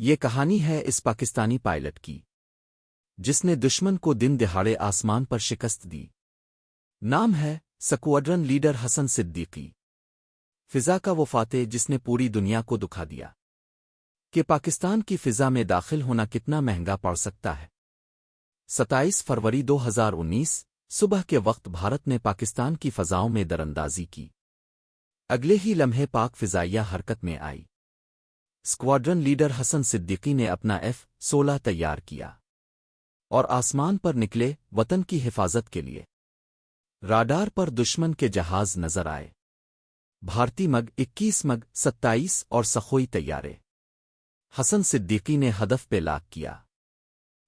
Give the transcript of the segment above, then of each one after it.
یہ کہانی ہے اس پاکستانی پائلٹ کی جس نے دشمن کو دن دہاڑے آسمان پر شکست دی۔ نام ہے سکواڈرن لیڈر حسن صدیقی۔ فضا کا وہ فاتح جس نے پوری دنیا کو دکھا دیا کہ پاکستان کی فضا میں داخل ہونا کتنا مہنگا پڑ سکتا ہے۔ 27 فروری 2019 صبح کے وقت بھارت نے پاکستان کی فضاؤں میں دراندازی کی۔ اگلے ہی لمحے پاک فضائیہ حرکت میں آئی۔ اسکواڈرن لیڈر حسن صدیقی نے اپنا F-16 تیار کیا اور آسمان پر نکلے وطن کی حفاظت کے لیے۔ راڈار پر دشمن کے جہاز نظر آئے، بھارتی MiG-21 MiG-27 اور سخوئی طیارے۔ حسن صدیقی نے ہدف پہ لاک کیا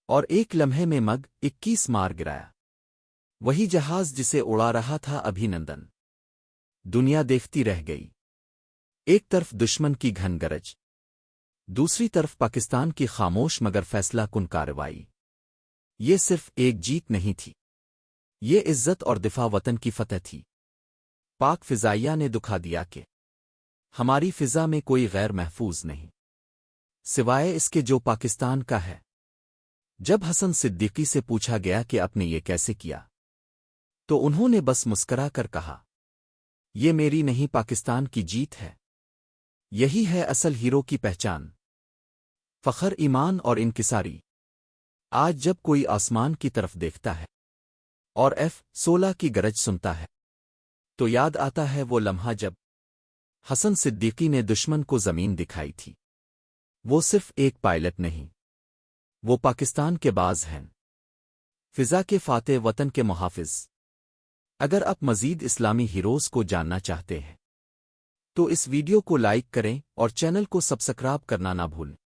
اور ایک لمحے میں MiG-21 مار گرایا، وہی جہاز جسے اڑا رہا تھا ابھینندن۔ دنیا دیکھتی رہ گئی، ایک طرف دشمن کی گھن گرج، دوسری طرف پاکستان کی خاموش مگر فیصلہ کن کارروائی۔ یہ صرف ایک جیت نہیں تھی، یہ عزت اور دفاع وطن کی فتح تھی۔ پاک فضائیہ نے دکھا دیا کہ ہماری فضا میں کوئی غیر محفوظ نہیں سوائے اس کے جو پاکستان کا ہے۔ جب حسن صدیقی سے پوچھا گیا کہ آپ نے یہ کیسے کیا تو انہوں نے بس مسکرا کر کہا، یہ میری نہیں پاکستان کی جیت ہے۔ یہی ہے اصل ہیرو کی پہچان، فخر، ایمان اور انکساری۔ آج جب کوئی آسمان کی طرف دیکھتا ہے اور F-16 کی گرج سنتا ہے تو یاد آتا ہے وہ لمحہ جب حسن صدیقی نے دشمن کو زمین دکھائی تھی۔ وہ صرف ایک پائلٹ نہیں، وہ پاکستان کے باز ہیں، فضا کے فاتح، وطن کے محافظ۔ اگر آپ مزید اسلامی ہیروز کو جاننا چاہتے ہیں تو اس ویڈیو کو لائک کریں اور چینل کو سبسکرائب کرنا نہ بھولیں۔